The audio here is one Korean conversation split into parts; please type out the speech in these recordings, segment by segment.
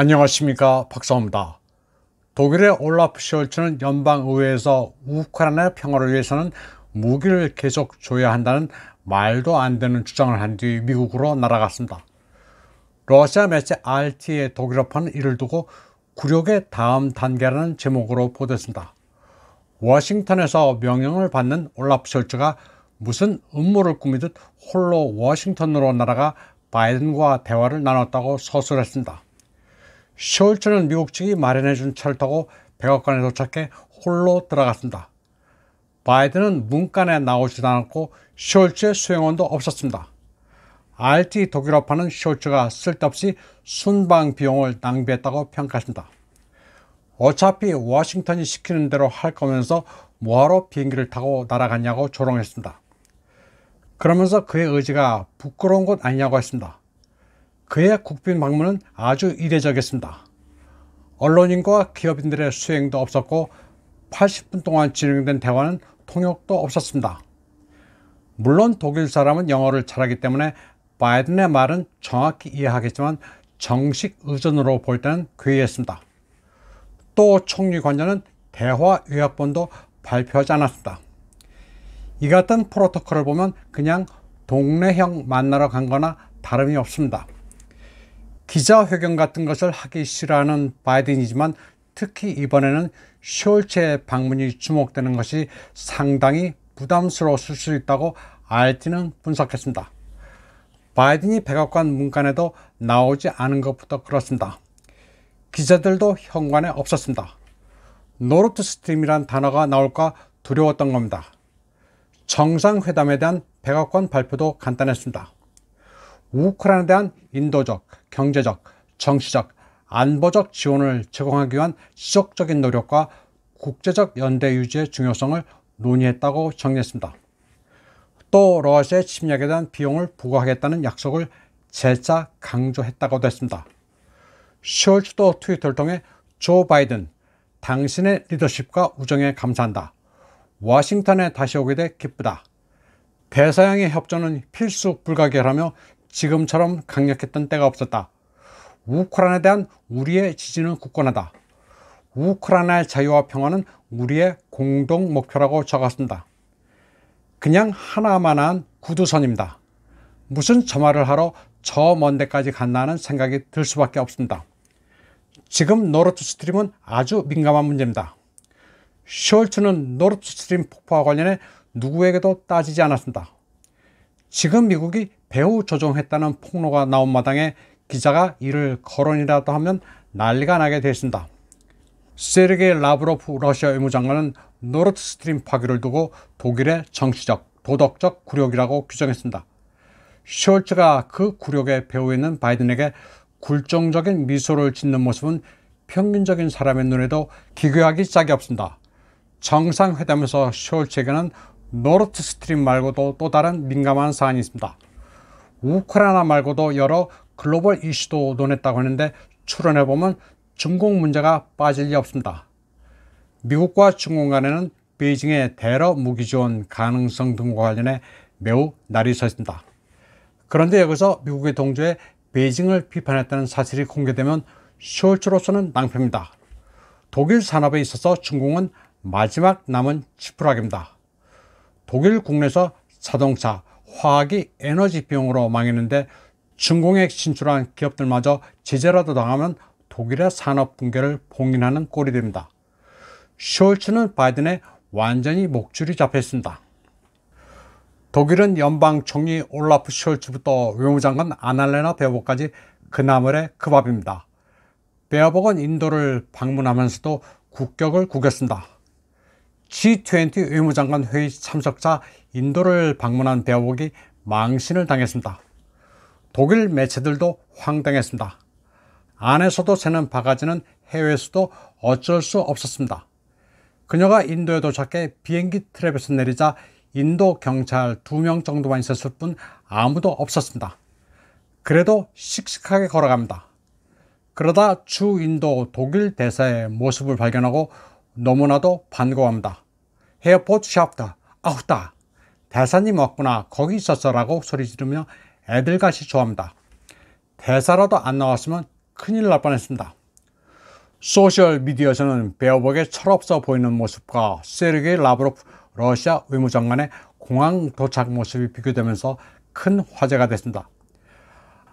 안녕하십니까, 박사입니다. 독일의 올라프 숄츠는 연방의회에서 우크라이나 평화를 위해서는 무기를 계속 줘야 한다는 말도 안 되는 주장을 한 뒤 미국으로 날아갔습니다. 러시아 매체 RT의 독일어판은 이를 두고 굴욕의 다음 단계라는 제목으로 보도했습니다. 워싱턴에서 명령을 받는 올라프 숄츠가 무슨 음모를 꾸미듯 홀로 워싱턴으로 날아가 바이든과 대화를 나눴다고 서술했습니다. 숄츠는 미국 측이 마련해준 차를 타고 백악관에 도착해 홀로 들어갔습니다. 바이든은 문간에 나오지도 않았고 숄츠의 수행원도 없었습니다. RT 독일어판은 숄츠가 쓸데없이 순방 비용을 낭비했다고 평가했습니다. 어차피 워싱턴이 시키는 대로 할 거면서 뭐하러 비행기를 타고 날아갔냐고 조롱했습니다. 그러면서 그의 의지가 부끄러운 것 아니냐고 했습니다. 그의 국빈 방문은 아주 이례적이었습니다. 언론인과 기업인들의 수행도 없었고 80분 동안 진행된 대화는 통역도 없었습니다. 물론 독일 사람은 영어를 잘하기 때문에 바이든의 말은 정확히 이해하겠지만 정식 의전으로 볼 때는 괴이했습니다. 또 총리 관저는 대화 요약본도 발표하지 않았습니다. 이 같은 프로토콜을 보면 그냥 동네형 만나러 간 거나 다름이 없습니다. 기자회견 같은 것을 하기 싫어하는 바이든이지만 특히 이번에는 숄츠의 방문이 주목되는 것이 상당히 부담스러웠을 수 있다고 RT는 분석했습니다. 바이든이 백악관 문간에도 나오지 않은 것부터 그렇습니다. 기자들도 현관에 없었습니다. 노르트 스트림이란 단어가 나올까 두려웠던 겁니다. 정상회담에 대한 백악관 발표도 간단했습니다. 우크라이나에 대한 인도적, 경제적, 정치적, 안보적 지원을 제공하기 위한 지속적인 노력과 국제적 연대 유지의 중요성을 논의했다고 정리했습니다. 또 러시아의 침략에 대한 비용을 부과하겠다는 약속을 재차 강조했다고도 했습니다. 숄츠도 트위터를 통해 조 바이든, 당신의 리더십과 우정에 감사한다. 워싱턴에 다시 오게 돼 기쁘다. 대서양의 협조는 필수 불가결하며 지금처럼 강력했던 때가 없었다. 우크라이나에 대한 우리의 지지는 굳건하다. 우크라이나의 자유와 평화는 우리의 공동 목표라고 적었습니다. 그냥 하나만한 구두선입니다. 무슨 저 말을 하러 저 먼 데까지 갔나 하는 생각이 들 수밖에 없습니다. 지금 노르트 스트림은 아주 민감한 문제입니다. 숄츠는 노르트 스트림 폭파와 관련해 누구에게도 따지지 않았습니다. 지금 미국이 배후 조종했다는 폭로가 나온 마당에 기자가 이를 거론이라도 하면 난리가 나게 됐습니다. 세르게이 라브로프 러시아 외무장관은 노르트 스트림 파기를 두고 독일의 정치적, 도덕적 굴욕이라고 규정했습니다. 숄츠가 그 굴욕의 배후에 있는 바이든에게 굴종적인 미소를 짓는 모습은 평균적인 사람의 눈에도 기괴하기 짝이 없습니다. 정상회담에서 숄츠에게는 노르트 스트림 말고도 또 다른 민감한 사안이 있습니다. 우크라이나 말고도 여러 글로벌 이슈도 논했다고 했는데 추론해보면 중국 문제가 빠질 리 없습니다. 미국과 중국 간에는 베이징의 대러 무기 지원 가능성 등과 관련해 매우 날이 서 있습니다. 그런데 여기서 미국의 동조에 베이징을 비판했다는 사실이 공개되면 숄츠로서는 낭패입니다. 독일 산업에 있어서 중국은 마지막 남은 지푸라기입니다. 독일 국내에서 자동차, 화학이 에너지 비용으로 망했는데 중공에 진출한 기업들마저 제재라도 당하면 독일의 산업 붕괴를 봉인하는 꼴이 됩니다. 숄츠는 바이든에 완전히 목줄이 잡혀 있습니다. 독일은 연방총리 올라프 숄츠부터 외무장관 아날레나 베어복까지 그나물의 그 밥입니다. 베어복은 인도를 방문하면서도 국격을 구겼습니다. G20 외무장관 회의 참석자 인도를 방문한 베어복이 망신을 당했습니다. 독일 매체들도 황당했습니다. 안에서도 새는 바가지는 해외에서도 어쩔 수 없었습니다. 그녀가 인도에 도착해 비행기 트랩에서 내리자 인도 경찰 2명 정도만 있었을 뿐 아무도 없었습니다. 그래도 씩씩하게 걸어갑니다. 그러다 주 인도 독일 대사의 모습을 발견하고 너무나도 반가워합니다. 헤어포트 샤프트 아우다, 대사님 왔구나, 거기 있었어 라고 소리 지르며 애들같이 좋아합니다. 대사라도 안 나왔으면 큰일 날 뻔했습니다. 소셜미디어에서는 베어복의 철없어 보이는 모습과 세르게이 라브로프 러시아 외무장관의 공항 도착 모습이 비교되면서 큰 화제가 됐습니다.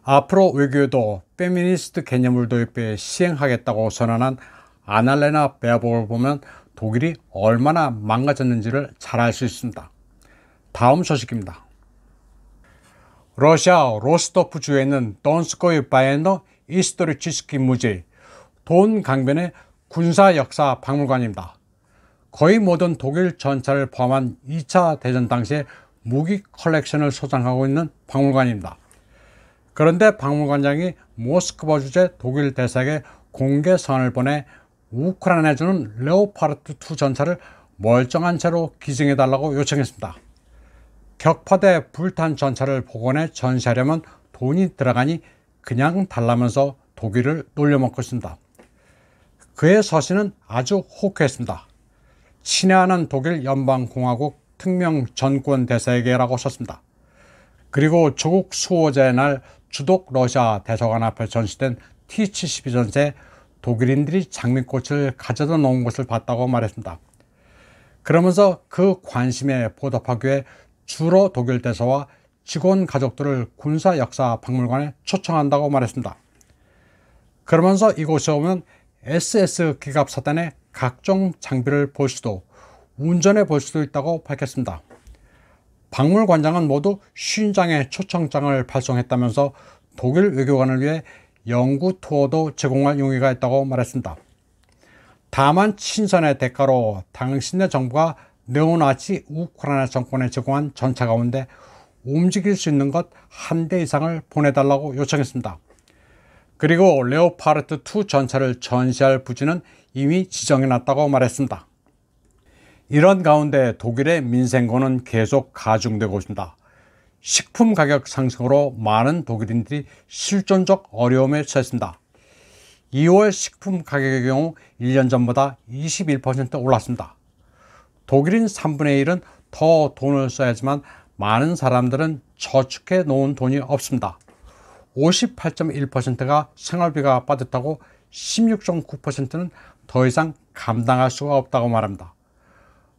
앞으로 외교에도 페미니스트 개념을 도입해 시행하겠다고 선언한 아날레나 베어복을 보면 독일이 얼마나 망가졌는지를 잘 알 수 있습니다. 다음 소식입니다. 러시아 로스토프 주에 있는 돈스코이 바이에노 이스토리치스키 무제 돈 강변의 군사 역사 박물관입니다. 거의 모든 독일 전차를 포함한 2차 대전 당시의 무기 컬렉션을 소장하고 있는 박물관입니다. 그런데 박물관장이 모스크바 주재 독일 대사에게 공개 서한을 보내 우크라이나에 주는 레오파르트 2 전차를 멀쩡한 채로 기증해달라고 요청했습니다. 격파돼 불탄 전차를 복원해 전시하려면 돈이 들어가니 그냥 달라면서 독일을 놀려먹고 있습니다. 그의 서신은 아주 호쾌했습니다. 친애하는 독일 연방공화국 특명 전권 대사에게라고 썼습니다. 그리고 조국 수호자의 날 주독 러시아 대사관 앞에 전시된 T-72 전차에 독일인들이 장미꽃을 가져다 놓은 것을 봤다고 말했습니다. 그러면서 그 관심에 보답하기 위해 주로 독일 대사와 직원 가족들을 군사 역사 박물관에 초청한다고 말했습니다. 그러면서 이곳에 오면 SS 기갑사단의 각종 장비를 볼 수도 운전해 볼 수도 있다고 밝혔습니다. 박물관장은 모두 50장의 초청장을 발송했다면서 독일 외교관을 위해 연구 투어도 제공할 용의가 있다고 말했습니다. 다만 친선의 대가로 당신네 정부가 네오나치 우크라이나 정권에 제공한 전차 가운데 움직일 수 있는 것 1대 이상을 보내달라고 요청했습니다. 그리고 레오파르트 2 전차를 전시할 부지는 이미 지정해놨다고 말했습니다. 이런 가운데 독일의 민생고는 계속 가중되고 있습니다. 식품 가격 상승으로 많은 독일인들이 실존적 어려움에 처했습니다. 2월 식품 가격의 경우 1년 전보다 21% 올랐습니다. 독일인 3분의 1은 더 돈을 써야지만 많은 사람들은 저축해 놓은 돈이 없습니다. 58.1%가 생활비가 빠듯하고 16.9%는 더 이상 감당할 수가 없다고 말합니다.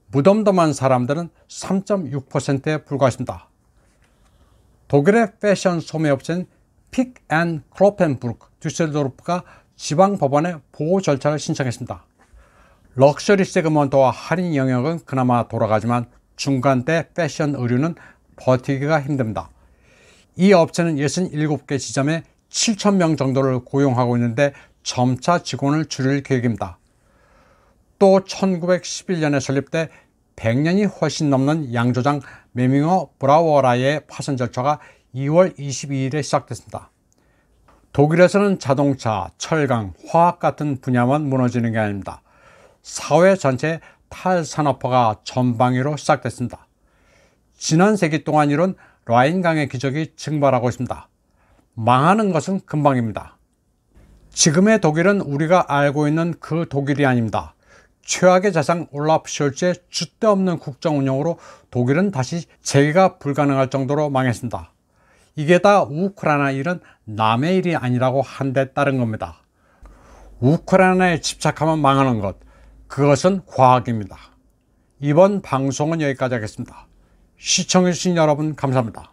무덤덤한 사람들은 3.6%에 불과했습니다. 독일의 패션 소매업체인 픽 앤 클로펜부르크 düsseldorf가 지방법원에 보호 절차를 신청했습니다. 럭셔리 세그먼트와 할인 영역은 그나마 돌아가지만 중간대 패션 의류는 버티기가 힘듭니다. 이 업체는 67개 지점에 7,000명 정도를 고용하고 있는데 점차 직원을 줄일 계획입니다. 또 1911년에 설립돼 100년이 훨씬 넘는 양조장 메밍어 브라워라의 파산 절차가 2월 22일에 시작됐습니다. 독일에서는 자동차, 철강, 화학 같은 분야만 무너지는 게 아닙니다. 사회 전체의 탈산업화가 전방위로 시작됐습니다. 지난 세기 동안 이룬 라인강의 기적이 증발하고 있습니다. 망하는 것은 금방입니다. 지금의 독일은 우리가 알고 있는 그 독일이 아닙니다. 최악의 자상 올라프 숄츠의 줏대없는 국정 운영으로 독일은 다시 재개가 불가능할 정도로 망했습니다. 이게 다 우크라이나 일은 남의 일이 아니라고 한 데 따른 겁니다. 우크라이나에 집착하면 망하는 것, 그것은 과학입니다. 이번 방송은 여기까지 하겠습니다. 시청해주신 여러분 감사합니다.